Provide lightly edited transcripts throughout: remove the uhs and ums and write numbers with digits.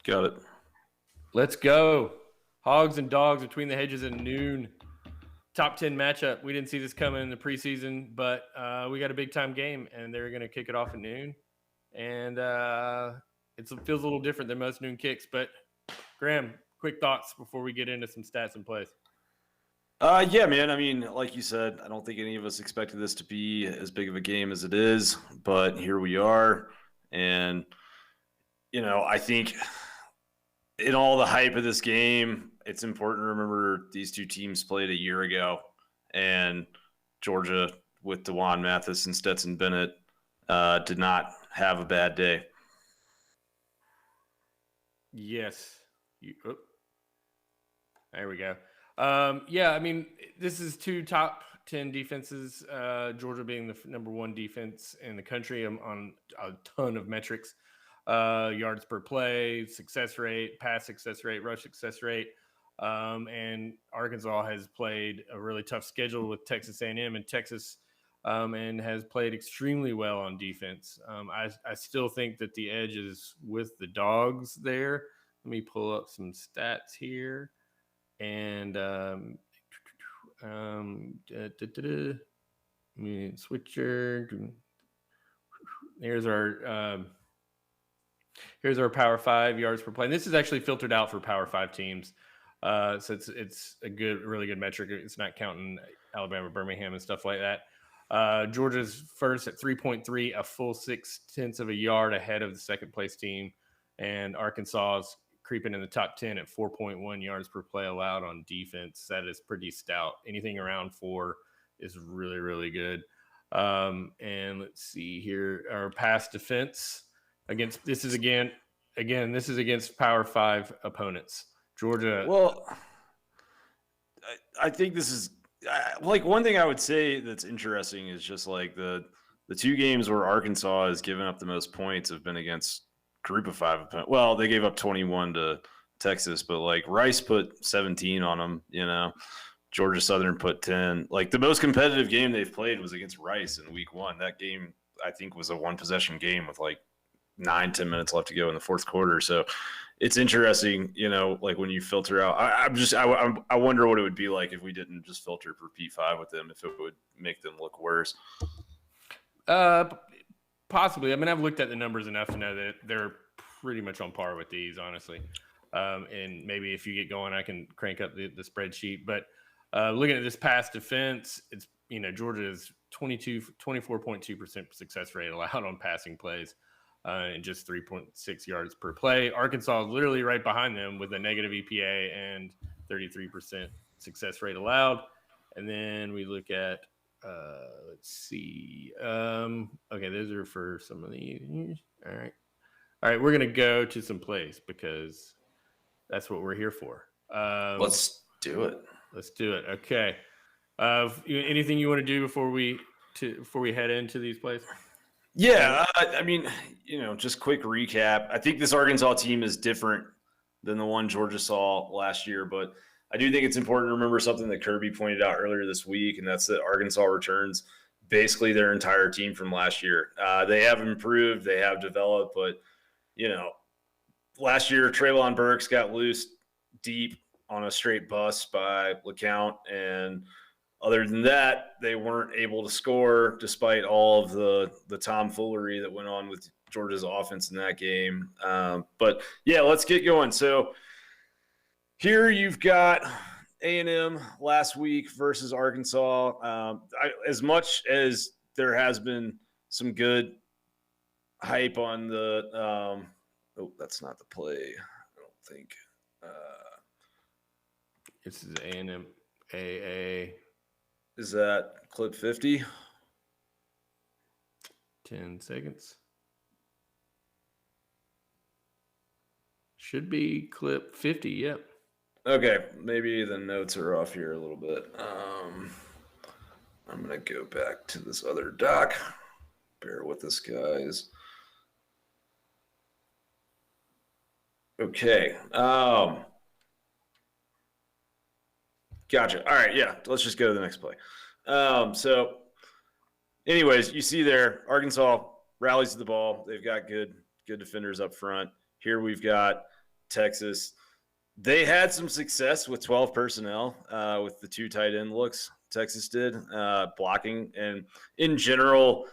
Got it. Let's go. Hogs and dogs between the hedges at noon. Top 10 matchup. We didn't see this coming in the preseason, but we got a big-time game, and they're going to kick it off at noon. And it feels a little different than most noon kicks. But, Graham, quick thoughts before we get into some stats and plays. Yeah, man. I mean, like you said, I don't think any of us expected this to be as big of a game as it is, but here we are. And, I think in all the hype of this game, it's important to remember these two teams played a year ago, and Georgia with DeJuan Mathis and Stetson Bennett did not have a bad day. Yes. There we go. Yeah, I mean, this is two top 10 defenses, Georgia being the number one defense in the country on a ton of metrics. Yards per play, success rate, pass success rate, rush success rate. And Arkansas has played a really tough schedule with Texas A&M and Texas and has played extremely well on defense. I still think that the edge is with the dogs there. Let me pull up some stats here. And switcher. Here's our Power 5 yards per play. And this is actually filtered out for Power 5 teams. So it's a really good metric. It's not counting Alabama, Birmingham, and stuff like that. Georgia's first at 3.3, a full 0.6 of a yard ahead of the second place team. And Arkansas is creeping in the top 10 at 4.1 yards per play allowed on defense. That is pretty stout. Anything around 4 is really, really good. And let's see here. Our pass defense this is against Power 5 opponents. Georgia. Well, I think this is like one thing I would say that's interesting is just like the two games where Arkansas has given up the most points have been against Group of 5 opponents. Well, they gave up 21 to Texas, but like Rice put 17 on them. Georgia Southern put 10. Like the most competitive game they've played was against Rice in week 1. That game I think was a 1-possession game with like 9-10 minutes left to go in the fourth quarter. So it's interesting, like when you filter out. I wonder what it would be like if we didn't just filter for P5 with them, if it would make them look worse. Possibly. I mean, I've looked at the numbers enough to know that they're pretty much on par with these, honestly. And maybe if you get going, I can crank up the spreadsheet. But looking at this pass defense, it's Georgia is 24.2% success rate allowed on passing plays. And just 3.6 yards per play. Arkansas is literally right behind them with a negative EPA and 33% success rate allowed. And then we look at, let's see. Okay, those are for some of these. All right, we're going to go to some plays because that's what we're here for. Let's do it. Okay. Anything you want to do before we head into these plays? Yeah, I mean, just quick recap. I think this Arkansas team is different than the one Georgia saw last year, but I do think it's important to remember something that Kirby pointed out earlier this week, and that's that Arkansas returns basically their entire team from last year. They have improved, they have developed, but, last year Treylon Burks got loose deep on a straight bus by LeCount, and other than that, they weren't able to score despite all of the tomfoolery that went on with Georgia's offense in that game. But, yeah, let's get going. So here you've got A&M last week versus Arkansas. As much as there has been some good hype on the that's not the play, I don't think. This is A&M AA. Is that clip 50? 10 seconds. Should be clip 50, yep. Okay, maybe the notes are off here a little bit. I'm going to go back to this other doc. Bear with us, guys. Okay. Gotcha. All right, yeah, let's just go to the next play. So, anyways, you see there, Arkansas rallies to the ball. They've got good defenders up front. Here we've got Texas. They had some success with 12 personnel with the 2 tight end looks Texas did, blocking. And in general,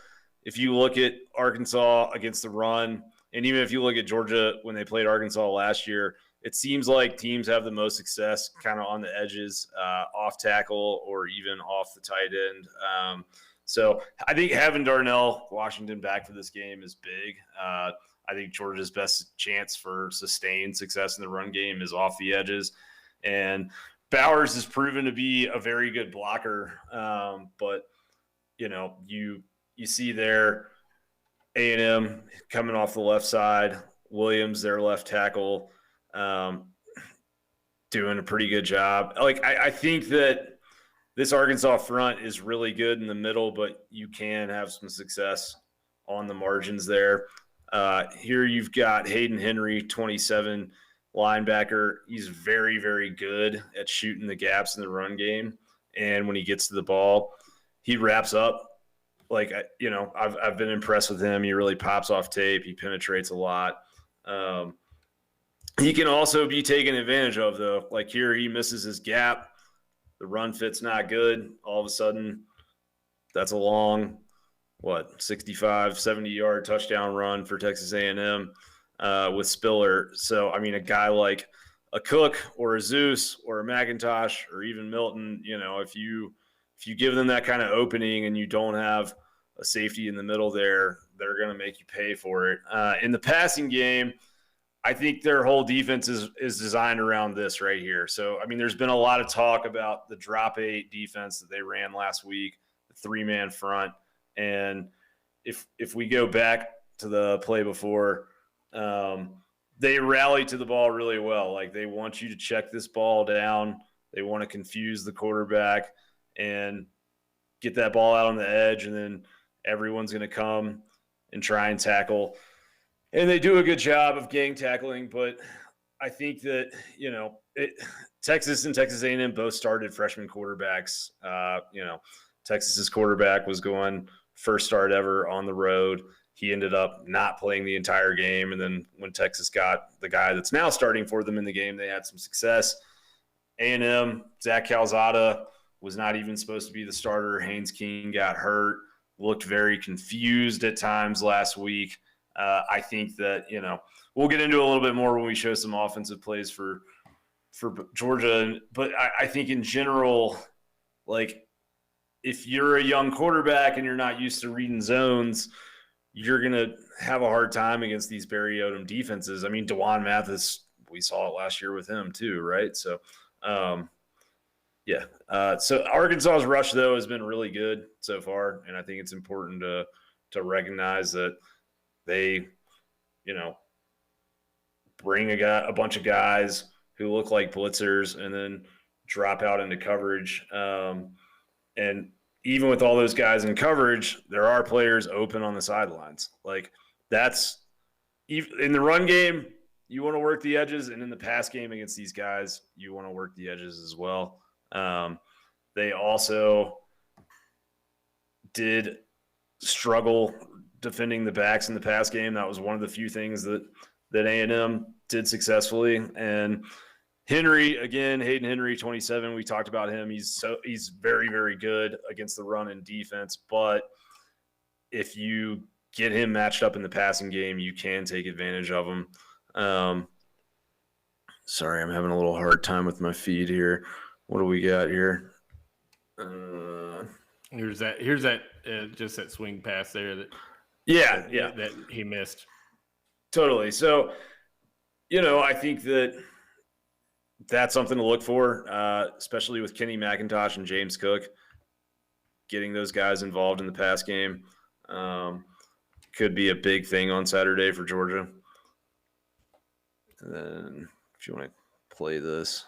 if you look at Arkansas against the run, and even if you look at Georgia when they played Arkansas last year, it seems like teams have the most success kind of on the edges, off tackle or even off the tight end. So I think having Darnell Washington back for this game is big. I think Georgia's best chance for sustained success in the run game is off the edges. And Bowers has proven to be a very good blocker. But, you see there A&M coming off the left side, Williams, their left tackle, doing a pretty good job. I think that this Arkansas front is really good in the middle, but you can have some success on the margins there. Here you've got Hayden Henry, 27 linebacker. He's very, very good at shooting the gaps in the run game. And when he gets to the ball, he wraps up. I've been impressed with him. He really pops off tape. He penetrates a lot. He can also be taken advantage of, though. Like here, he misses his gap. The run fit's not good. All of a sudden, that's a long, 65, 70-yard touchdown run for Texas A&M with Spiller. So, a guy like a Cook or a Zeus or a McIntosh or even Milton, if you give them that kind of opening and you don't have a safety in the middle there, they're going to make you pay for it. In the passing game, I think their whole defense is designed around this right here. So, there's been a lot of talk about the drop 8 defense that they ran last week, the 3-man front. And if we go back to the play before, they rally to the ball really well. Like they want you to check this ball down. They want to confuse the quarterback and get that ball out on the edge, and then everyone's going to come and try and tackle. And they do a good job of gang tackling, but I think that, Texas and Texas A&M both started freshman quarterbacks. Texas's quarterback was going first start ever on the road. He ended up not playing the entire game. And then when Texas got the guy that's now starting for them in the game, they had some success. A&M, Zach Calzada was not even supposed to be the starter. Haynes King got hurt, looked very confused at times last week. I think that, we'll get into a little bit more when we show some offensive plays for Georgia. But I think in general, if you're a young quarterback and you're not used to reading zones, you're going to have a hard time against these Barry Odom defenses. DeJuan Mathis, we saw it last year with him too, right? So, so Arkansas's rush, though, has been really good so far, and I think it's important to recognize that they, bring a bunch of guys who look like blitzers and then drop out into coverage. And even with all those guys in coverage, there are players open on the sidelines. That's in the run game, you want to work the edges, and in the pass game against these guys, you want to work the edges as well. They also did struggle defending the backs in the pass game. That was one of the few things that A&M did successfully. And Hayden Henry, 27, we talked about him. He's very, very good against the run and defense. But if you get him matched up in the passing game, you can take advantage of him. Sorry, I'm having a little hard time with my feed here. What do we got here? Here's that just that swing pass there that he missed. Totally. So, I think that's something to look for, especially with Kenny McIntosh and James Cook. Getting those guys involved in the pass game could be a big thing on Saturday for Georgia. And then if you want to play this.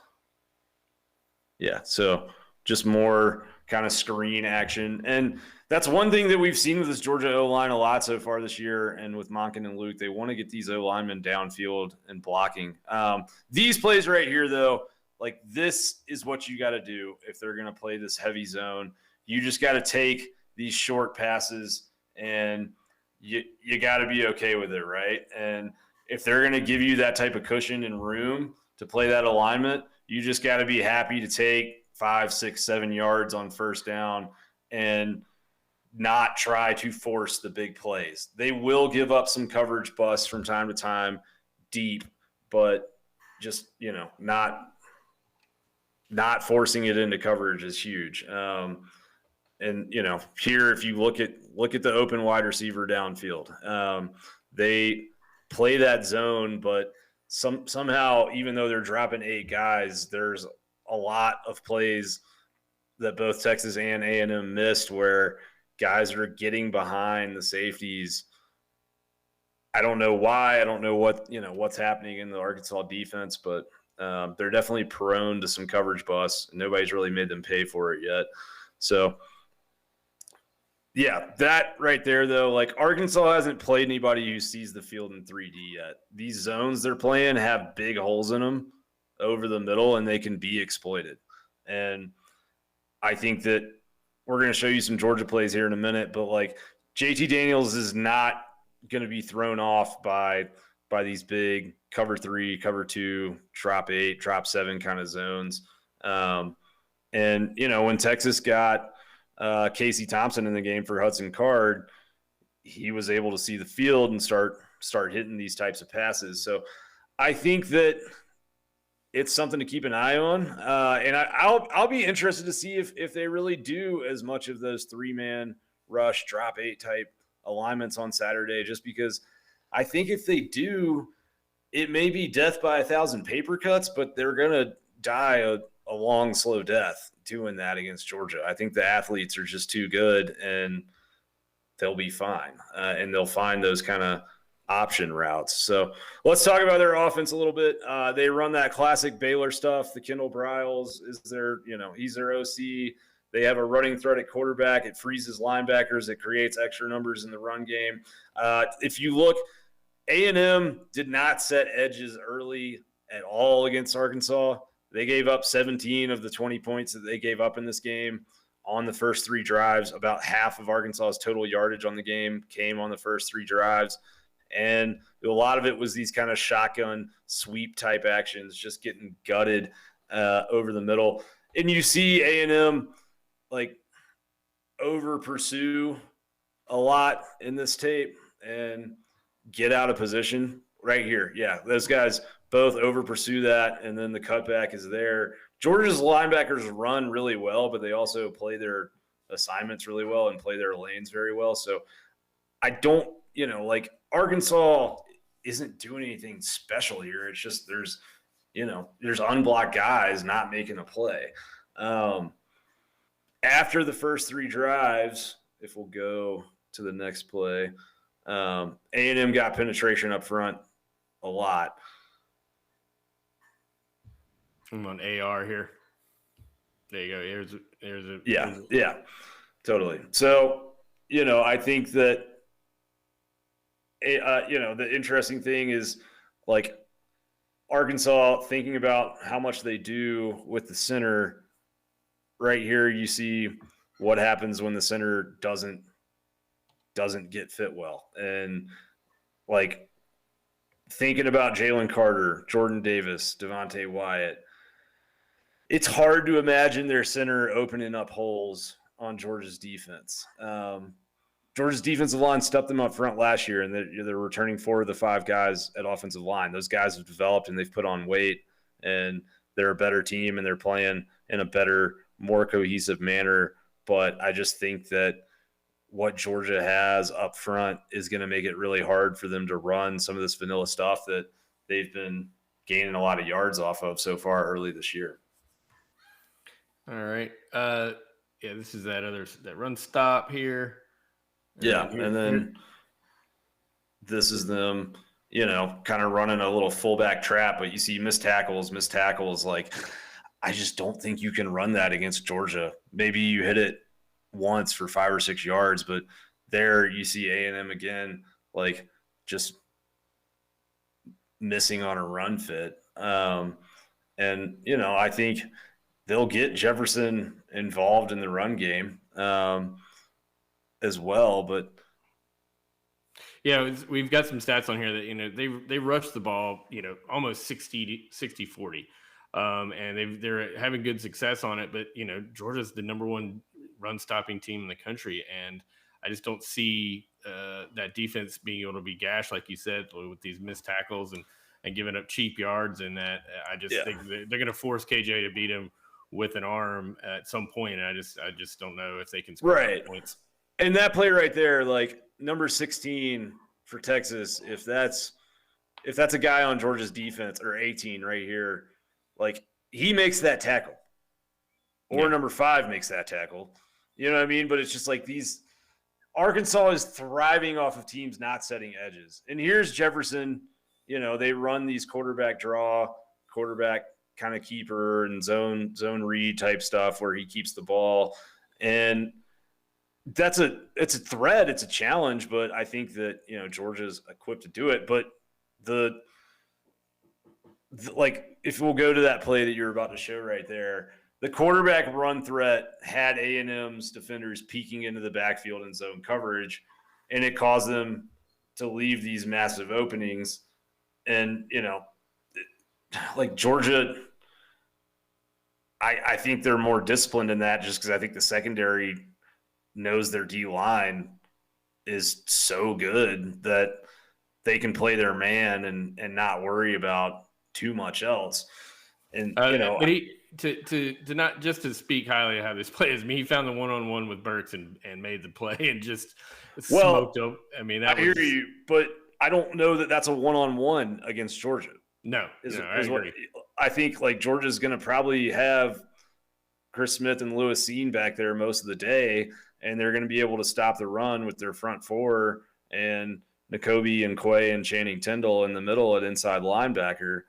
Yeah, so just more kind of screen action. And that's one thing that we've seen with this Georgia O-line a lot so far this year, and with Monken and Luke, they want to get these O-linemen downfield and blocking. These plays right here, though, this is what you got to do if they're going to play this heavy zone. You just got to take these short passes, and you got to be okay with it, right? And if they're going to give you that type of cushion and room to play that alignment, you just got to be happy to take 5, 6, 7 yards on first down and not try to force the big plays. They will give up some coverage busts from time to time deep, but just, not forcing it into coverage is huge. And here, if you look at the open wide receiver downfield, they play that zone, but somehow, even though they're dropping 8 guys, there's a lot of plays that both Texas and A&M missed where guys are getting behind the safeties. I don't know why. I don't know what's happening in the Arkansas defense, but they're definitely prone to some coverage busts. Nobody's really made them pay for it yet. So, yeah, that right there, though, like Arkansas hasn't played anybody who sees the field in 3D yet. These zones they're playing have big holes in them over the middle, and they can be exploited. And I think that we're going to show you some Georgia plays here in a minute, but like JT Daniels is not going to be thrown off by these big cover 3, cover 2, drop 8, drop 7 kind of zones. And, when Texas got Casey Thompson in the game for Hudson Card, he was able to see the field and start hitting these types of passes. So I think that it's something to keep an eye on. And I'll be interested to see if they really do as much of those 3-man rush, drop 8 type alignments on Saturday, just because I think if they do, it may be death by 1,000 paper cuts, but they're going to die a long, slow death doing that against Georgia. I think the athletes are just too good, and they'll be fine. And they'll find those kind of option routes. So let's talk about their offense a little bit. They run that classic Baylor stuff. The Kendall Briles is he's their OC. They have a running threat at quarterback. It freezes linebackers. It creates extra numbers in the run game. If you look, A&M did not set edges early at all against Arkansas. They gave up 17 of the 20 points that they gave up in this game on the first 3 drives. About half of Arkansas's total yardage on the game came on the first 3 drives. And a lot of it was these kind of shotgun sweep type actions, just getting gutted over the middle. And you see A&M like over pursue a lot in this tape and get out of position right here. Yeah, those guys both over pursue that, and then the cutback is there. Georgia's linebackers run really well, but they also play their assignments really well and play their lanes very well. So I don't, Arkansas isn't doing anything special here. It's just there's unblocked guys not making a play. After the first 3 drives, if we'll go to the next play, A&M got penetration up front a lot. I'm on AR here. There you go. Here's a yeah, totally. So, I think that, the interesting thing is like Arkansas thinking about how much they do with the center. Right here, you see what happens when the center doesn't get fit well. And like thinking about Jalen Carter, Jordan Davis, Devontae Wyatt, it's hard to imagine their center opening up holes on Georgia's defense. Georgia's defensive line stepped them up front last year, and they're returning 4 of the 5 guys at offensive line. Those guys have developed, and they've put on weight, and they're a better team, and they're playing in a better, more cohesive manner. But I just think that what Georgia has up front is going to make it really hard for them to run some of this vanilla stuff that they've been gaining a lot of yards off of so far early this year. All right. This is that run stop here. And then this is them, kind of running a little fullback trap, but you see missed tackles. Like, I just don't think you can run that against Georgia. Maybe you hit it once for 5 or 6 yards, but there you see A&M again, like just missing on a run fit. And, I think they'll get Jefferson involved in the run game as well. But Yeah, we've got some stats on here that they rush the ball almost 60-40, and they're having good success on it. But Georgia's the number one run stopping team in the country, and I just don't see that defense being able to be gashed like you said with these missed tackles and giving up cheap yards. And that I just think they're going to force KJ to beat him with an arm at some point. And I just don't know if they can score points. And that play right there, like number 16 for Texas, if that's a guy on Georgia's defense, or 18 right here, like he makes that tackle, or number 5 makes that tackle. You know what I mean? But it's just like Arkansas is thriving off of teams not setting edges. And here's Jefferson. They run these quarterback draw, quarterback kind of keeper and zone read type stuff where he keeps the ball. And it's a threat. It's a challenge, but I think that, Georgia's equipped to do it. But like, if we'll go to that play that you're about to show right there, the quarterback run threat had A&M's defenders peeking into the backfield in zone coverage, and it caused them to leave these massive openings. And, like Georgia, I think they're more disciplined in that, just because I think the secondary knows their D-line is so good that they can play their man and not worry about too much else. And, but to not just to speak highly of how this play is, he found the one-on-one with Burks and made the play and just smoked him. I mean, I hear you, but I don't know that that's a one-on-one against Georgia. No, I think like Georgia's going to probably have Chris Smith and Lewis Seen back there most of the day, and they're going to be able to stop the run with their front 4 and Nakobe and Quay and Channing Tindall in the middle at inside linebacker.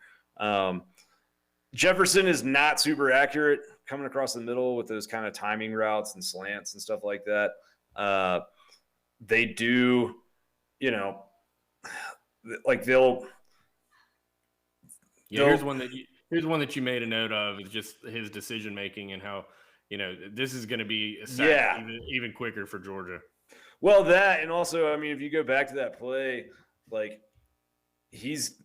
Jefferson is not super accurate coming across the middle with those kind of timing routes and slants and stuff like that. They do, like they'll. Yeah, here's one that you made a note of, is just his decision making and how this is going to be a sack even quicker for Georgia. Well, that, and also, I mean, if you go back to that play, like he's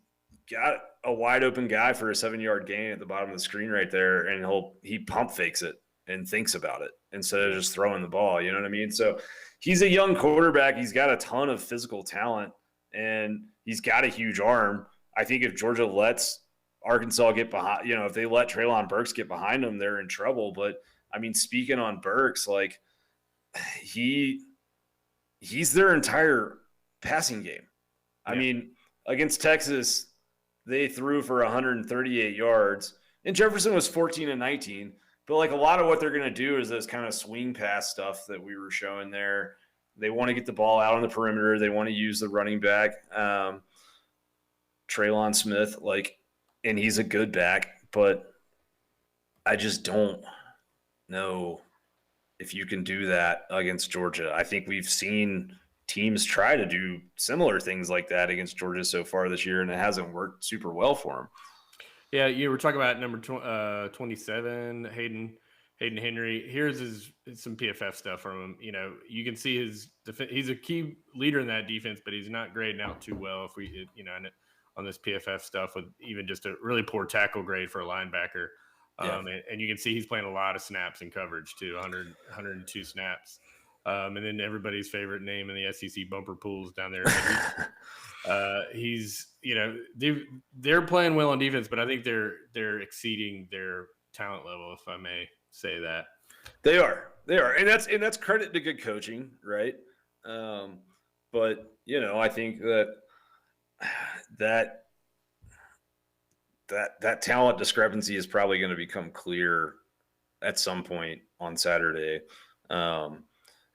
got a wide open guy for a 7-yard gain at the bottom of the screen right there, and he pump fakes it and thinks about it instead of just throwing the ball. You know what I mean? So he's a young quarterback. He's got a ton of physical talent, and he's got a huge arm. I think if Georgia lets Arkansas get behind, if they let Treylon Burks get behind them, they're in trouble. But I mean, speaking on Burks, like he's their entire passing game. I mean, against Texas, they threw for 138 yards, and Jefferson was 14 and 19. But like a lot of what they're going to do is this kind of swing pass stuff that we were showing there. They want to get the ball out on the perimeter. They want to use the running back, Treylon Smith, and he's a good back, but I just don't know if you can do that against Georgia. I think we've seen teams try to do similar things like that against Georgia so far this year, and it hasn't worked super well for them. Yeah, you were talking about number 27, Hayden Henry. Here's some PFF stuff from him. You can see he's a key leader in that defense, but he's not grading out too well. If we, on this PFF stuff, with even just a really poor tackle grade for a linebacker. And you can see he's playing a lot of snaps in coverage too, 102 snaps. And then everybody's favorite name in the SEC, Bumper Pools, down there. He's they're playing well on defense, but I think they're exceeding their talent level, if I may say that. They are, and that's credit to good coaching, right? But I think that talent discrepancy is probably going to become clear at some point on Saturday,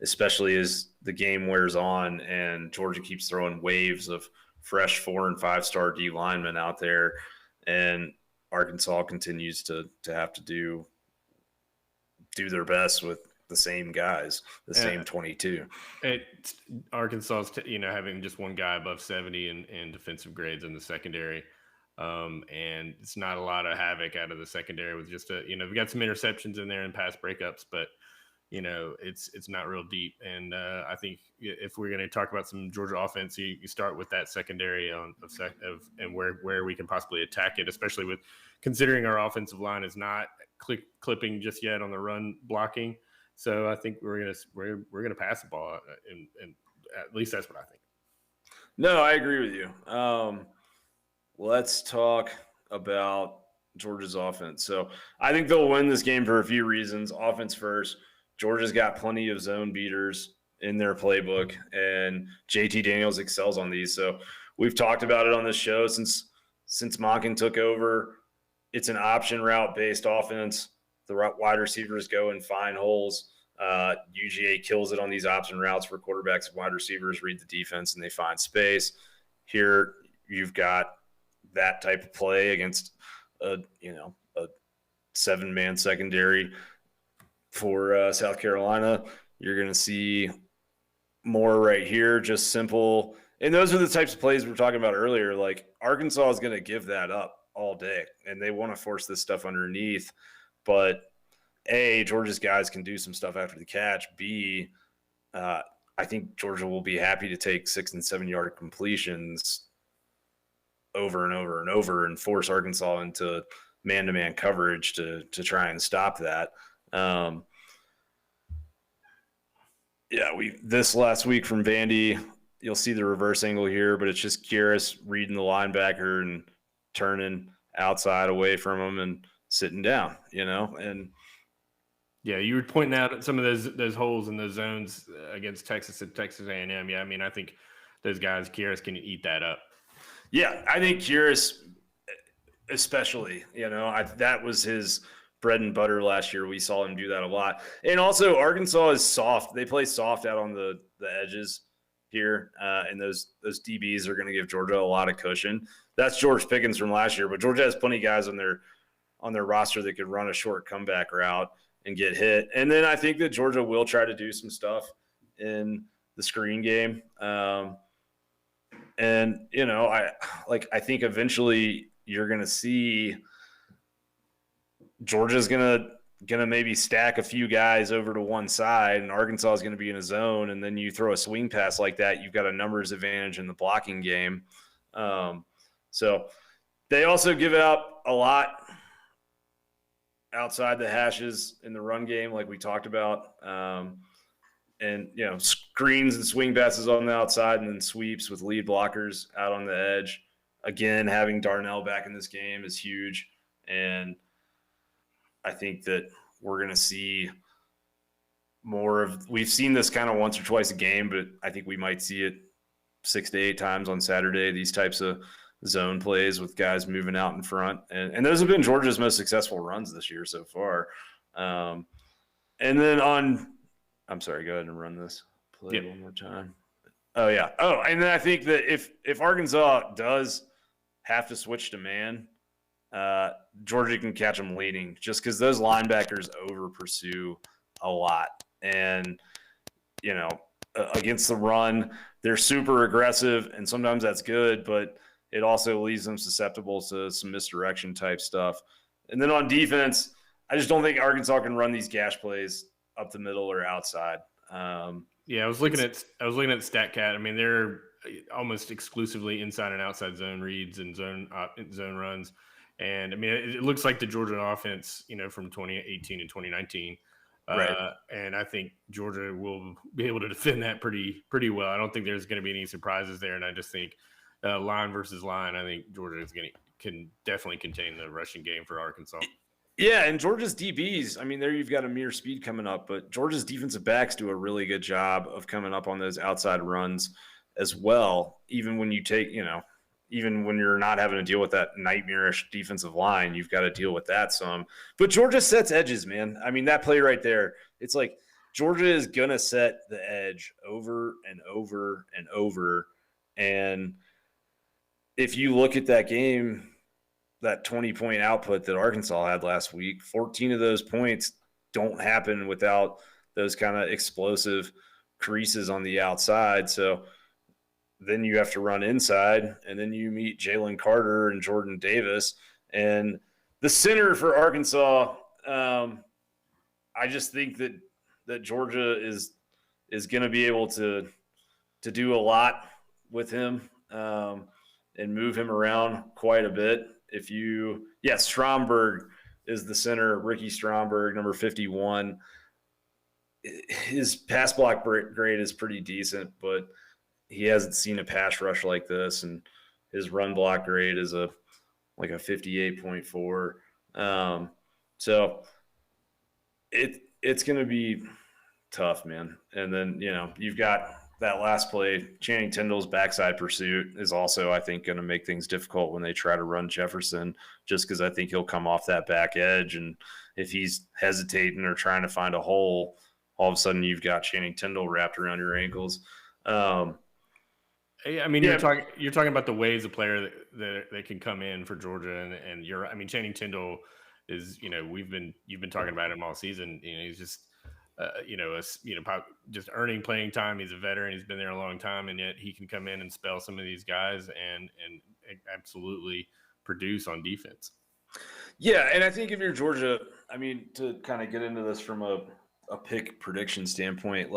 especially as the game wears on and Georgia keeps throwing waves of fresh 4- and 5-star D linemen out there, and Arkansas continues to have to do their best with the same guys, same 22. Arkansas's having just one guy above 70 in defensive grades in the secondary. And it's not a lot of havoc out of the secondary with just we've got some interceptions in there and pass breakups, but it's not real deep. And I think if we're going to talk about some Georgia offense, you start with that secondary and where we can possibly attack it, especially with considering our offensive line is not clipping just yet on the run blocking. So I think we're gonna pass the ball, and at least that's what I think. No, I agree with you. Let's talk about Georgia's offense. So I think they'll win this game for a few reasons. Offense first. Georgia's got plenty of zone beaters in their playbook, and JT Daniels excels on these. So we've talked about it on this show since Monken took over. It's an option route-based offense. The wide receivers go and find holes. UGA kills it on these option routes where quarterbacks and wide receivers read the defense and they find space. Here you've got that type of play against a 7-man secondary for South Carolina. You're going to see more right here, just simple. And those are the types of plays we were talking about earlier. Like Arkansas is going to give that up all day, and they want to force this stuff underneath. But A, Georgia's guys can do some stuff after the catch. B, I think Georgia will be happy to take 6- and 7-yard completions over and over and over and force Arkansas into man-to-man coverage to try and stop that. This last week from Vandy, you'll see the reverse angle here, but it's just Kyrus reading the linebacker and turning outside away from him and sitting down, and yeah, you were pointing out some of those holes in those zones against Texas and Texas A&M. Yeah, I mean, I think those guys, Kyrus, can eat that up. Yeah, I think Kyrus especially, that was his bread and butter last year. We saw him do that a lot. And also Arkansas is soft. They play soft out on the edges here, and those DBs are going to give Georgia a lot of cushion. That's George Pickens from last year, but Georgia has plenty of guys on their roster that could run a short comeback route and get hit. And then I think that Georgia will try to do some stuff in the screen game. I think eventually you're going to see Georgia's going to maybe stack a few guys over to one side, and Arkansas is going to be in a zone, and then you throw a swing pass like that, you've got a numbers advantage in the blocking game. So they also give out a lot outside the hashes in the run game, like we talked about. And screens and swing passes on the outside, and then sweeps with lead blockers out on the edge. Again, having Darnell back in this game is huge. And I think that we're going to see more of – we've seen this kind of once or twice a game, but I think we might see it 6 to 8 times on Saturday, these types of zone plays with guys moving out in front. And those have been Georgia's most successful runs this year so far. And then I'm sorry, go ahead and run this play one more time. Oh, yeah. Oh, and then I think that if Arkansas does have to switch to man, Georgia can catch them leading just because those linebackers over pursue a lot. And, against the run, they're super aggressive, and sometimes that's good, but it also leaves them susceptible to some misdirection type stuff. And then on defense, I just don't think Arkansas can run these gash plays up the middle or outside. I was looking at StatCat. I mean, they're almost exclusively inside and outside zone reads and zone runs. And I mean, it looks like the Georgia offense, from 2018 and 2019. Right. And I think Georgia will be able to defend that pretty well. I don't think there's going to be any surprises there. And I just think line versus line, I think Georgia can definitely contain the rushing game for Arkansas. Yeah, and Georgia's DBs, I mean, there you've got Amir Speed coming up, but Georgia's defensive backs do a really good job of coming up on those outside runs as well, even when you take, even when you're not having to deal with that nightmarish defensive line, you've got to deal with that some. But Georgia sets edges, man. I mean, that play right there, it's like Georgia is going to set the edge over and over and over. And if you look at that game, that 20-point output that Arkansas had last week, 14 of those points don't happen without those kind of explosive creases on the outside. So then you have to run inside, and then you meet Jalen Carter and Jordan Davis. And the center for Arkansas, I just think that that Georgia is going to be able to do a lot with him and move him around quite a bit. Stromberg is the center, Ricky Stromberg, number 51. His pass block grade is pretty decent, but he hasn't seen a pass rush like this, and his run block grade is a 58.4. So it's going to be tough, man. And then, you've got that last play, Channing Tindall's backside pursuit is also, I think, going to make things difficult when they try to run Jefferson, just because I think he'll come off that back edge. And if he's hesitating or trying to find a hole, all of a sudden you've got Channing Tindall wrapped around your ankles. I mean, you're talking about the ways a player that can come in for Georgia, and Channing Tindall is, you've been talking about him all season. He's just, just earning playing time. He's a veteran. He's been there a long time, and yet he can come in and spell some of these guys and absolutely produce on defense. Yeah, and I think if you're Georgia, to kind of get into this from a pick prediction standpoint,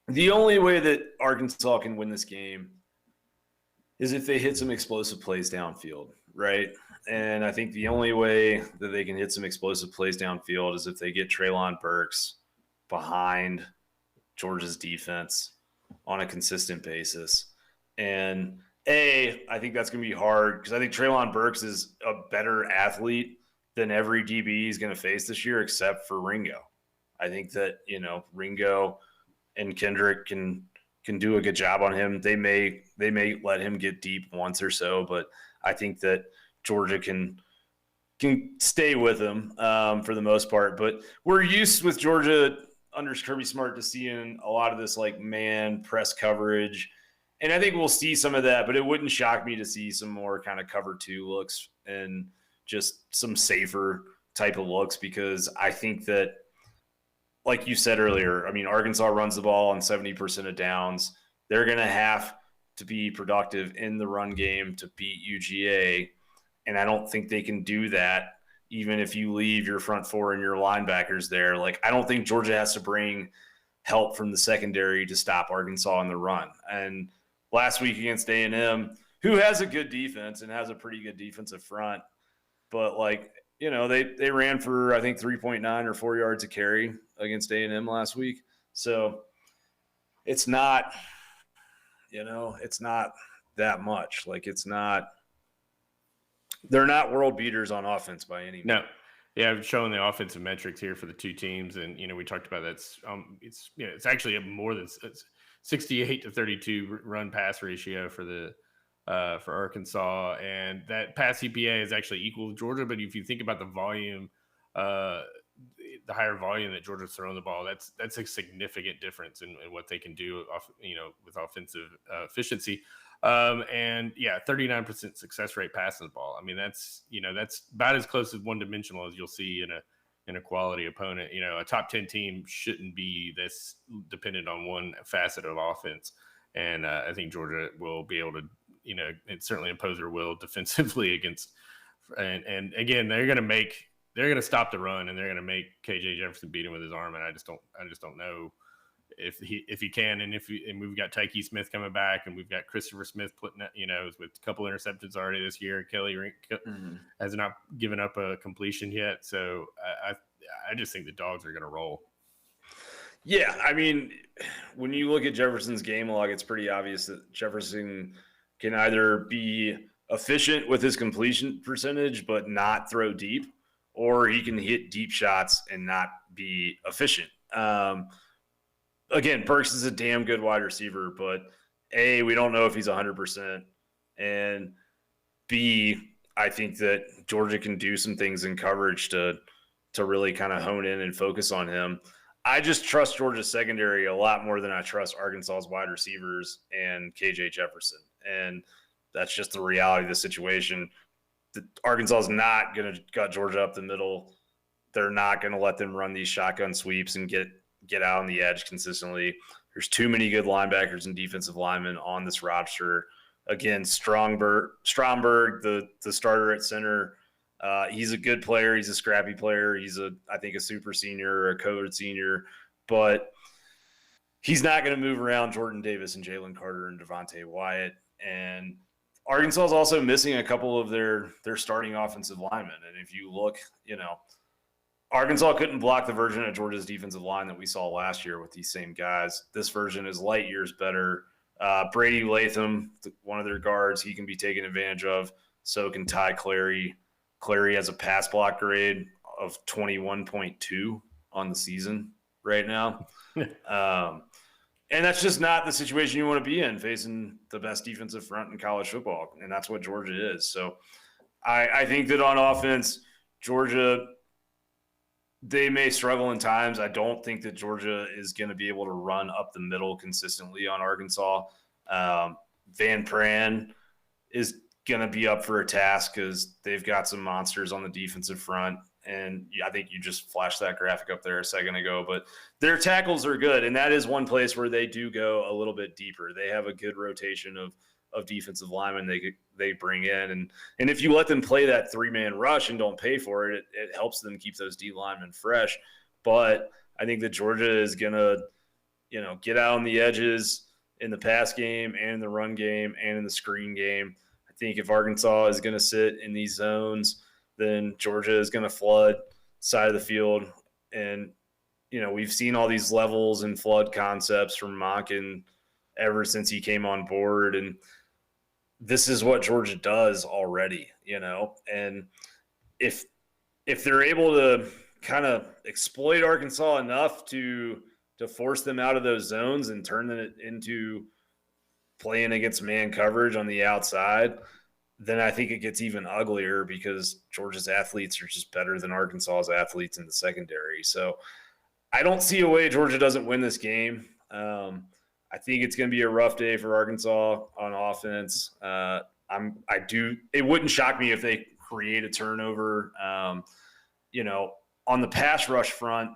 the only way that Arkansas can win this game is if they hit some explosive plays downfield, right? And I think the only way that they can hit some explosive plays downfield is if they get Treylon Burks behind Georgia's defense on a consistent basis. And I think that's going to be hard because I think Treylon Burks is a better athlete than every DB he's going to face this year, except for Ringo. I think that, Ringo and Kendrick can do a good job on him. They may let him get deep once or so, but I think that Georgia can stay with him for the most part. But we're used with Georgia under Kirby Smart to seeing a lot of this man press coverage. And I think we'll see some of that, but it wouldn't shock me to see some more kind of cover 2 looks and just some safer type of looks, because I think that, like you said earlier, Arkansas runs the ball on 70% of downs. They're going to have to be productive in the run game to beat UGA. And I don't think they can do that even if you leave your front 4 and your linebackers there. I don't think Georgia has to bring help from the secondary to stop Arkansas in the run. And last week against A&M, who has a good defense and has a pretty good defensive front, but they ran for, I think, 3.9 or 4 yards a carry against A&M last week. So it's not, it's not that much. They're not world beaters on offense by any means. No. Yeah, I've shown the offensive metrics here for the two teams, and we talked about that. It's actually more than 68-32 run pass ratio for Arkansas, and that pass EPA is actually equal to Georgia. But if you think about the volume, the higher volume that Georgia's throwing the ball, that's a significant difference in what they can do with offensive efficiency. 39% success rate passing the ball. That's about as close as one-dimensional as you'll see in a quality opponent. A top 10 team shouldn't be this dependent on one facet of offense. And I think Georgia will be able to, and certainly impose their will defensively against. And again, they're going to stop the run, and they're going to make KJ Jefferson beat him with his arm. And I just don't know if he can. And we've got Tyke Smith coming back, and we've got Christopher Smith putting with a couple interceptions already this year. Kelly Rink has not given up a completion yet. So I just think the Dogs are going to roll. Yeah, when you look at Jefferson's game log, it's pretty obvious that Jefferson can either be efficient with his completion percentage but not throw deep, or he can hit deep shots and not be efficient. Again, Burks is a damn good wide receiver, but A, we don't know if he's 100%, and B, I think that Georgia can do some things in coverage to really kind of hone in and focus on him. I just trust Georgia's secondary a lot more than I trust Arkansas's wide receivers and KJ Jefferson. And that's just the reality of the situation. Arkansas is not going to gut Georgia up the middle. They're not going to let them run these shotgun sweeps and get out on the edge consistently. There's too many good linebackers and defensive linemen on this roster. Again, Stromberg, the starter at center, He's a good player. He's a scrappy player. I think, a super senior or a coded senior, but he's not going to move around Jordan Davis and Jalen Carter and Devontae Wyatt. And Arkansas is also missing a couple of their starting offensive linemen. And if you look, Arkansas couldn't block the version of Georgia's defensive line that we saw last year with these same guys. This version is light years better. Brady Latham, one of their guards, he can be taken advantage of. So can Ty Clary. Clary has a pass block grade of 21.2 on the season right now. And that's just not the situation you want to be in, facing the best defensive front in college football. And that's what Georgia is. So I think that on offense, Georgia, they may struggle in times. I don't think that Georgia is going to be able to run up the middle consistently on Arkansas. Van Pran is going to be up for a task because they've got some monsters on the defensive front. And I think you just flashed that graphic up there a second ago. But their tackles are good, and that is one place where they do go a little bit deeper. They have a good rotation of defensive linemen they bring in. And if you let them play that three-man rush and don't pay for it, it helps them keep those D linemen fresh. But I think that Georgia is going to, get out on the edges in the pass game and in the run game and in the screen game. I think if Arkansas is going to sit in these zones, then Georgia is going to flood side of the field. And, we've seen all these levels and flood concepts from Monken ever since he came on board. And this is what Georgia does already, and if they're able to kind of exploit Arkansas enough to force them out of those zones and turn it into playing against man coverage on the outside, then I think it gets even uglier because Georgia's athletes are just better than Arkansas's athletes in the secondary. So I don't see a way Georgia doesn't win this game. I think it's going to be a rough day for Arkansas on offense. It wouldn't shock me if they create a turnover. On the pass rush front,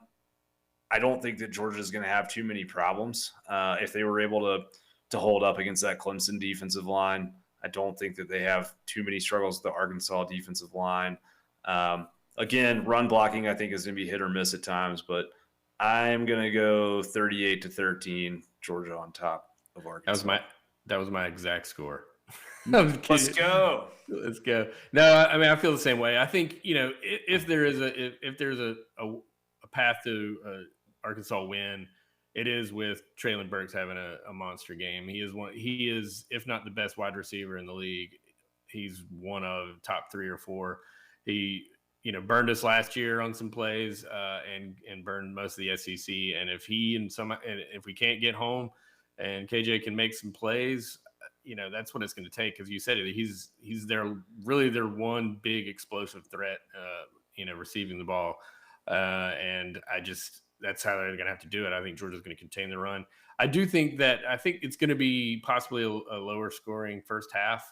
I don't think that Georgia is going to have too many problems. If they were able to hold up against that Clemson defensive line, I don't think that they have too many struggles with the Arkansas defensive line. Again, run blocking I think is going to be hit or miss at times, but I'm going to go 38-13, Georgia on top of Arkansas. That was my exact score. Let's go. Let's go. No, I mean, I feel the same way. I think, if there's a path to Arkansas win, it is with Traylon Burks having a monster game. He is, if not the best wide receiver in the league, he's one of top 3 or 4. He, burned us last year on some plays and burned most of the SEC. And if if we can't get home and KJ can make some plays, that's what it's going to take. Because you said it, he's their one big explosive threat, receiving the ball. And that's how they're going to have to do it. I think Georgia's going to contain the run. I think it's going to be possibly a lower scoring first half.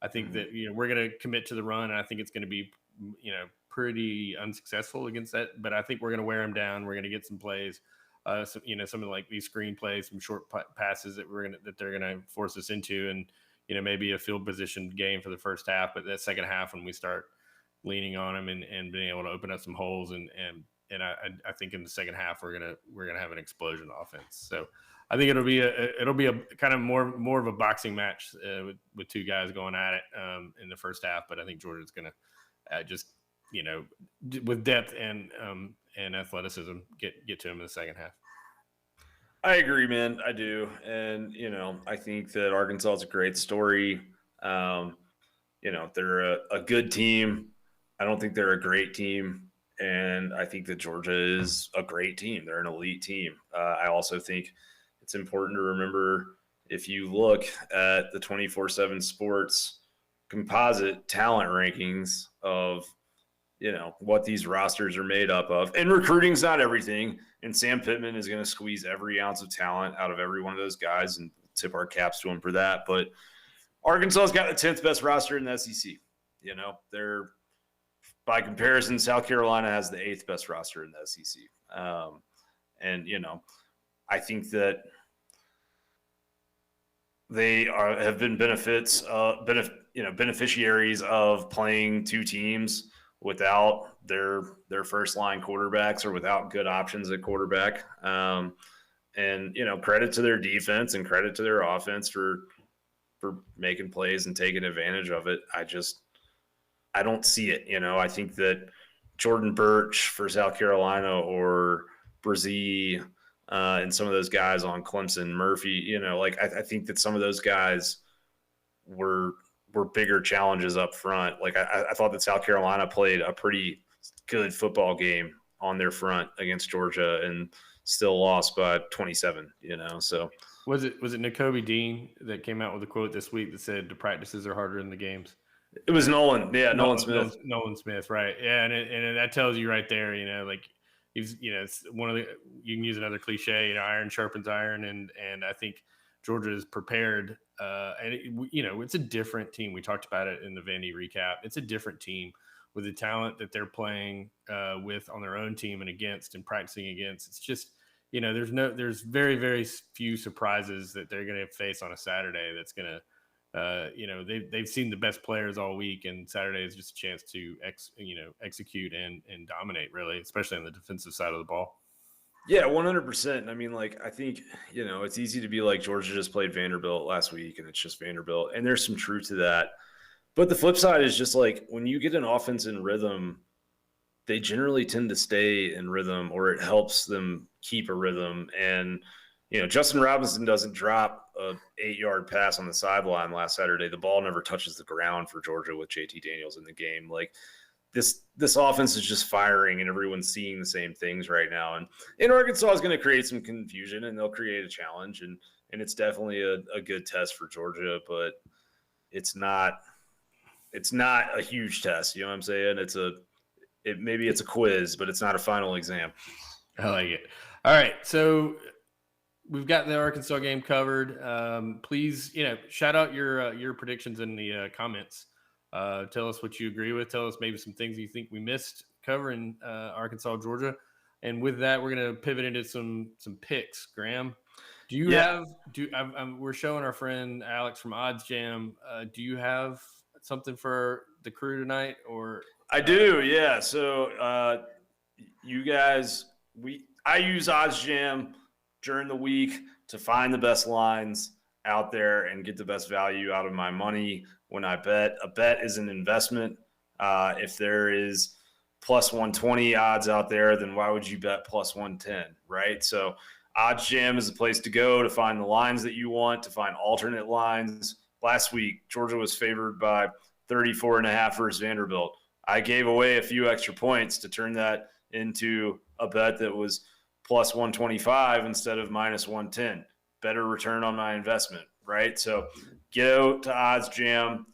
I think that, we're going to commit to the run, and I think it's going to be, pretty unsuccessful against that. But I think we're going to wear them down. We're going to get some plays, something like these screen plays, some short passes that they're going to force us into, and maybe a field position game for the first half. But that second half, when we start leaning on them and being able to open up some holes, and I think in the second half we're gonna have an explosion offense. So I think it'll be a kind of more of a boxing match with two guys going at it in the first half. But I think Georgia's gonna just with depth and athleticism get to him in the second half. I agree, man. I do. And, I think that Arkansas is a great story. They're a good team. I don't think they're a great team. And I think that Georgia is a great team. They're an elite team. I also think it's important to remember, if you look at the 24/7 Sports composite talent rankings of, what these rosters are made up of. And recruiting's not everything. And Sam Pittman is going to squeeze every ounce of talent out of every one of those guys, and tip our caps to him for that. But Arkansas's got the 10th best roster in the SEC. They're, by comparison, South Carolina has the 8th best roster in the SEC. And, I think that have been beneficiaries of playing two teams without their first line quarterbacks or without good options at quarterback. And credit to their defense and credit to their offense for making plays and taking advantage of it. I don't see it. I think that Jordan Birch for South Carolina or Brzee and some of those guys on Clemson, Murphy, I think that some of those guys were bigger challenges up front. Like I thought that South Carolina played a pretty good football game on their front against Georgia and still lost by 27, so. Was it N'Kobe Dean that came out with a quote this week that said the practices are harder than the games? It was Nolan. Yeah, Nolan Smith. Nolan Smith, right. Yeah, and that tells you right there, like he's, it's one of the, you can use another cliche, iron sharpens iron, and I think Georgia is prepared. And it's a different team. We talked about it in the Vandy recap. It's a different team with the talent that they're playing with on their own team and against and practicing against. It's just, there's very, very few surprises that they're going to face on a Saturday. That's going to, they've seen the best players all week, and Saturday is just a chance to execute and dominate, really, especially on the defensive side of the ball. Yeah, 100%. I mean, I think, it's easy to be like Georgia just played Vanderbilt last week and it's just Vanderbilt. And there's some truth to that. But the flip side is just when you get an offense in rhythm, they generally tend to stay in rhythm, or it helps them keep a rhythm. And, Justin Robinson doesn't drop a 8-yard pass on the sideline last Saturday. The ball never touches the ground for Georgia with JT Daniels in the game. This offense is just firing, and everyone's seeing the same things right now. And Arkansas is going to create some confusion, and they'll create a challenge, and it's definitely a good test for Georgia, but it's not a huge test. You know what I'm saying? Maybe it's a quiz, but it's not a final exam. I like it. All right, so we've got the Arkansas game covered. Please, shout out your predictions in the comments. Tell us what you agree with. Tell us maybe some things you think we missed covering Arkansas, Georgia. And with that, we're going to pivot into some picks. Graham, do you have? We're showing our friend Alex from Odds Jam. Do you have something for the crew tonight? Or I do, yeah. So you guys, I use Odds Jam during the week to find the best lines out there and get the best value out of my money when I bet. A bet is an investment. If there is plus 120 odds out there, then why would you bet plus 110, right? So Odds Jam is the place to go to find the lines that you want, to find alternate lines. Last week, Georgia was favored by 34.5 versus Vanderbilt. I gave away a few extra points to turn that into a bet that was plus 125 instead of minus 110. Better return on my investment, right? So go to Odds Jam.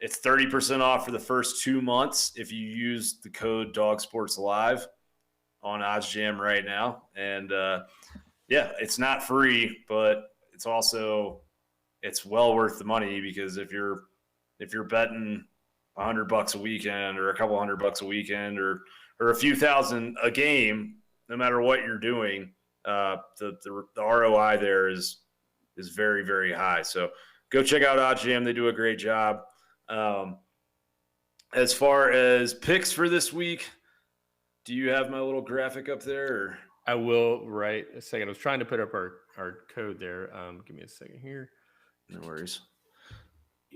It's 30% off for the first 2 months if you use the code DogSportsLive on Odds Jam right now. And it's not free, but it's well worth the money, because if you're betting $100 a weekend or a couple $100 a weekend or a few thousand a game, no matter what you're doing, the ROI there is very, very high. So go check out OddsJam. They do a great job. As far as picks for this week, do you have my little graphic up there? Or? I will right a second. I was trying to put up our code there. Give me a second here. No worries.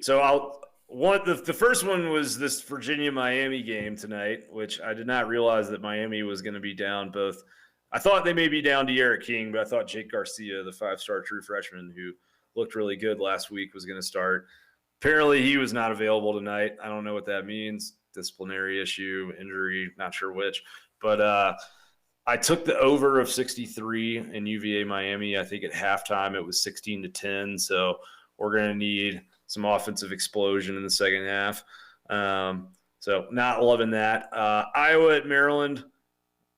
So the first one was this Virginia-Miami game tonight, which I did not realize that Miami was going to be down both. I thought they may be down to Eric King, but I thought Jake Garcia, the 5-star true freshman who looked really good last week, was going to start. Apparently he was not available tonight. I don't know what that means. Disciplinary issue, injury, not sure which. But I took the over of 63 in UVA-Miami. I think at halftime it was 16-10, so we're going to need some offensive explosion in the second half. So not loving that. Iowa at Maryland.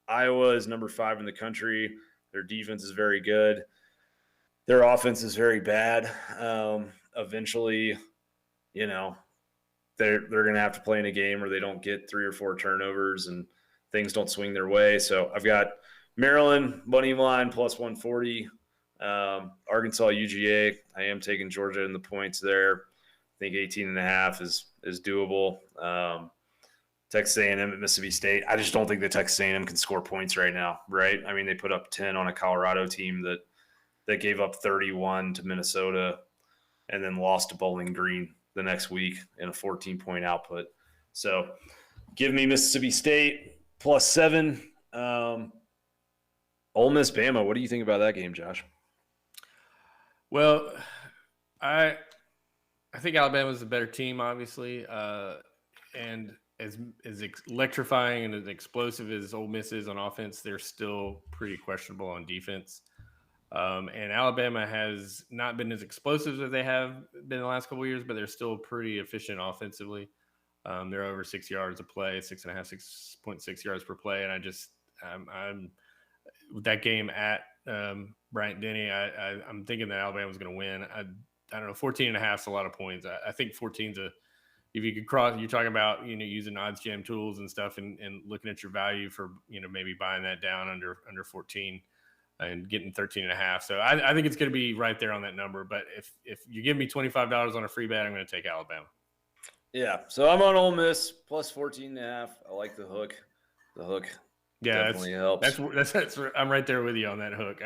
Iowa is number 5 in the country. Their defense is very good. Their offense is very bad. Eventually, they're going to have to play in a game where they don't get 3 or 4 turnovers and things don't swing their way. So I've got Maryland money line plus 140 Arkansas, UGA. I am taking Georgia in the points there. I think 18.5 is doable. Texas A&M at Mississippi State. I just don't think that Texas A&M can score points right now, right? I mean, they put up 10 on a Colorado team that gave up 31 to Minnesota and then lost to Bowling Green the next week in a 14-point output. So give me Mississippi State +7. Ole Miss, Bama. What do you think about that game, Josh? Well, I think Alabama's the better team, obviously, and as electrifying and as explosive as Ole Miss is on offense, they're still pretty questionable on defense. And Alabama has not been as explosive as they have been the last couple of years, but they're still pretty efficient offensively. They're over 6 yards a play, 6.5, 6.6 yards per play, and I'm with that game at Bryant Denny. I'm thinking that Alabama's going to win. I don't know, 14.5 is a lot of points. I think 14's if you could cross, you're talking about, using odds jam tools and stuff and looking at your value for, maybe buying that down under 14 and getting 13.5. So I think it's going to be right there on that number. But if you give me $25 on a free bet, I'm going to take Alabama. Yeah. So I'm on Ole Miss +14.5. I like the hook. The hook. Yeah, definitely helps. That's I'm right there with you on that hook.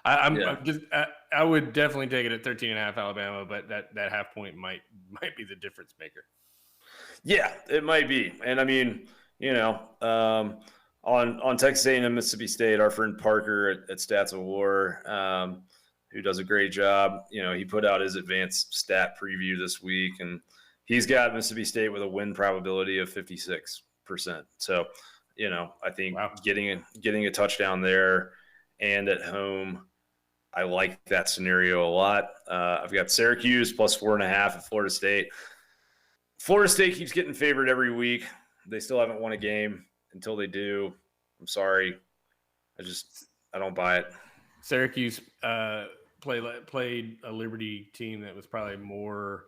I would definitely take it at 13.5 Alabama, but that half point might be the difference maker. Yeah, it might be. And I mean, on Texas A&M Mississippi State, our friend Parker at Stats of War, who does a great job. He put out his advanced stat preview this week, and he's got Mississippi State with a win probability of 56%. So, I think getting a touchdown there and at home, I like that scenario a lot. I've got Syracuse +4.5 at Florida State. Florida State keeps getting favored every week. They still haven't won a game until they do. I'm sorry. I don't buy it. Syracuse played a Liberty team that was probably more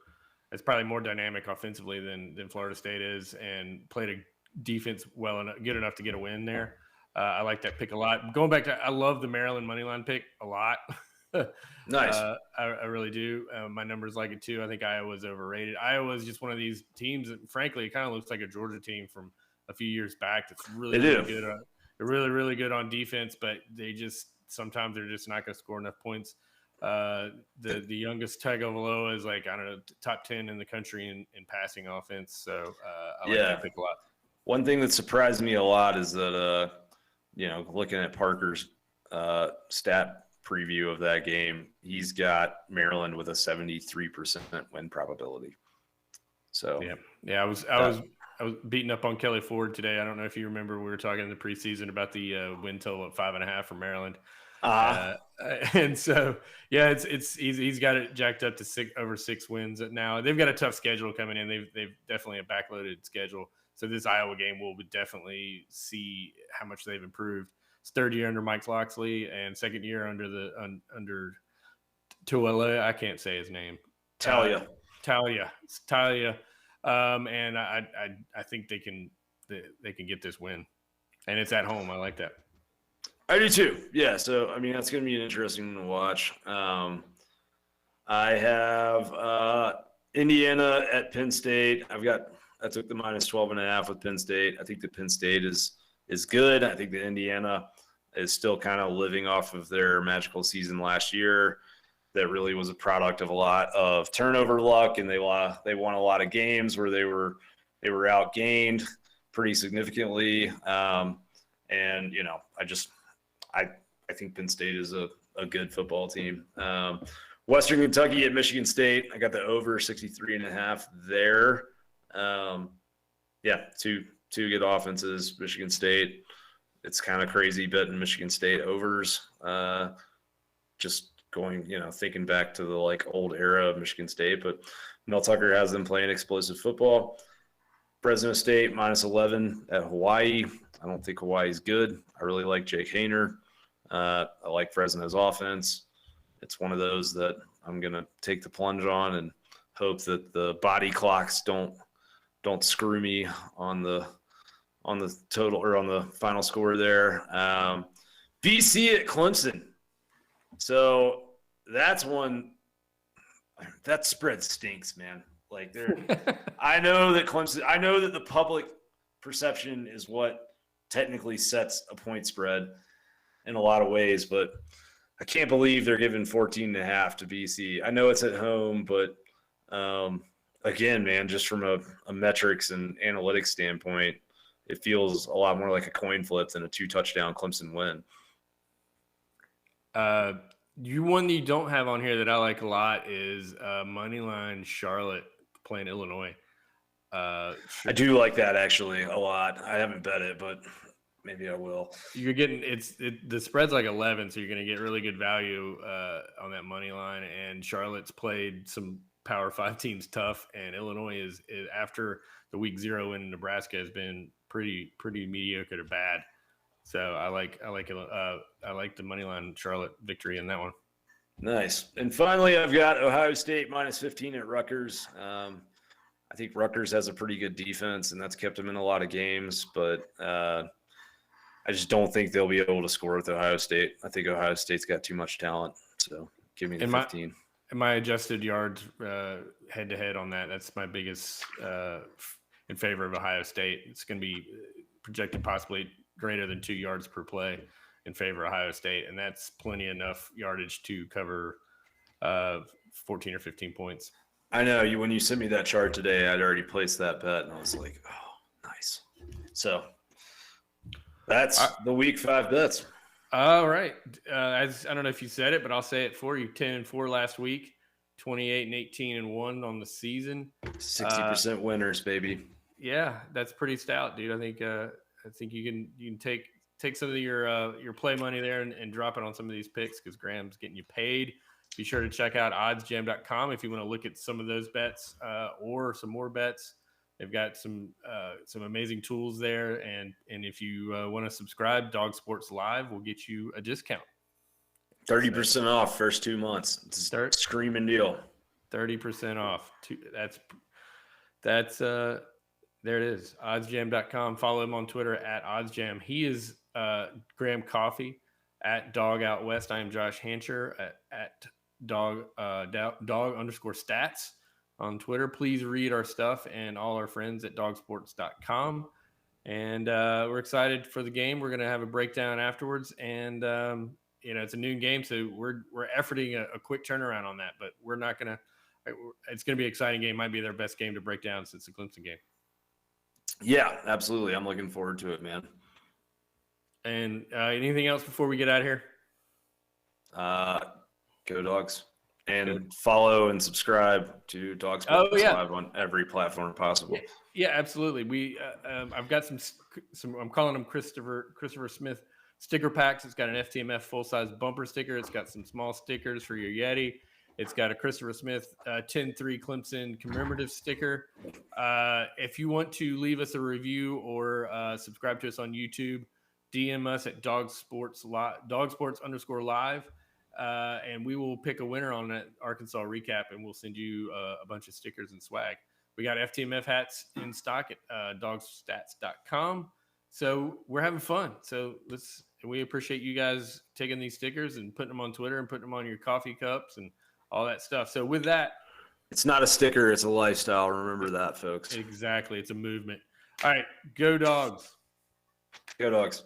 dynamic offensively than Florida State is, and played a defense good enough to get a win there. I like that pick a lot. Going back to, I love the Maryland moneyline pick a lot. Nice. I really do. My numbers like it too. I think Iowa's overrated. Iowa's just one of these teams that, frankly, it kind of looks like a Georgia team from a few years back. That's really good. They're really, really good on defense, but sometimes they're just not going to score enough points. The youngest Tagovailoa is top 10 in the country in passing offense. So I like that pick a lot. One thing that surprised me a lot is that looking at Parker's stat preview of that game, he's got Maryland with a 73% win probability. So I was beating up on Kelly Ford today. I don't know if you remember, we were talking in the preseason about the win total at 5.5 for Maryland. And so he's got it jacked up to over 6 wins now. They've got a tough schedule coming in. They've definitely a backloaded schedule. So this Iowa game will definitely see how much they've improved. It's third year under Mike Loxley and second year under Tuala. I can't say his name. Talia. It's Talia. And I think they can get this win, and it's at home. I like that. I do too. Yeah. So that's going to be an interesting one to watch. I have Indiana at Penn State. I took the -12.5 with Penn State. I think that Penn State is good. I think that Indiana is still kind of living off of their magical season last year. That really was a product of a lot of turnover luck, and they won a lot of games where they were outgained pretty significantly. I think Penn State is a good football team. Western Kentucky at Michigan State. I got the over 63.5 there. Two good offenses. Michigan State, it's kind of crazy betting Michigan State overs. Just going, thinking back to the old era of Michigan State, but Mel Tucker has them playing explosive football. Fresno State -11 at Hawaii. I don't think Hawaii's good. I really like Jake Haener. I like Fresno's offense. It's one of those that I'm going to take the plunge on and hope that the body clocks don't screw me on the total or on the final score there. BC at Clemson. So that's one that spread stinks, man. Like I know that the public perception is what technically sets a point spread in a lot of ways, but I can't believe they're giving 14.5 to BC. I know it's at home, but again, man, just from a metrics and analytics standpoint, it feels a lot more like a coin flip than a 2-touchdown Clemson win. One that you don't have on here that I like a lot is Moneyline Charlotte playing Illinois. I do like that actually a lot. I haven't bet it, but maybe I will. You're getting the spread's like 11, so you're going to get really good value on that money line. And Charlotte's played some Power 5 teams tough, and Illinois is after the week 0 in Nebraska has been pretty mediocre to bad. So I like the money line Charlotte victory in that one. Nice. And finally, I've got Ohio State -15 at Rutgers. I think Rutgers has a pretty good defense, and that's kept them in a lot of games. But I just don't think they'll be able to score with Ohio State. I think Ohio State's got too much talent. So give me the 15. My adjusted yards head-to-head on that, that's my biggest in favor of Ohio State. It's going to be projected possibly greater than 2 yards per play in favor of Ohio State, and that's plenty enough yardage to cover 14 or 15 points. I know when you sent me that chart today, I'd already placed that bet, and I was like, oh, nice. So that's the week 5 bets. All right. I don't know if you said it, but I'll say it for you. 10-4 last week, 28-18-1 on the season. 60% winners, baby. Yeah, that's pretty stout, dude. I think you can take some of your play money there and drop it on some of these picks because Graham's getting you paid. Be sure to check out oddsjam.com if you want to look at some of those bets or some more bets. They've got some amazing tools there, and if you want to subscribe, Dog Sports Live will get you a discount. 30% off first 2 months. It's a screaming deal. 30% off. That's there it is. Oddsjam.com. Follow him on Twitter at oddsjam. He is Graham Coffey at Dog Out West. I am Josh Hancher at dog _stats on Twitter. Please read our stuff and all our friends at dogsports.com. And we're excited for the game. We're going to have a breakdown afterwards. And, it's a noon game, so we're efforting a quick turnaround on that. But we're not going to – it's going to be an exciting game. Might be their best game to break down since the Clemson game. Yeah, absolutely. I'm looking forward to it, man. And anything else before we get out of here? Go Dogs. And follow and subscribe to Dog Sports Live on every platform possible. Yeah, absolutely. I've got some I'm calling them Christopher Smith sticker packs. It's got an FTMF full-size bumper sticker. It's got some small stickers for your Yeti. It's got a Christopher Smith 10-3 Clemson commemorative sticker. If you want to leave us a review or subscribe to us on YouTube, DM us at Dog Sports _live. And we will pick a winner on that Arkansas recap, and we'll send you a bunch of stickers and swag. We got FTMF hats in stock at dogstats.com. So we're having fun. So we appreciate you guys taking these stickers and putting them on Twitter and putting them on your coffee cups and all that stuff. So with that, it's not a sticker, it's a lifestyle. Remember that, folks. Exactly. It's a movement. All right, go Dogs. Go Dogs.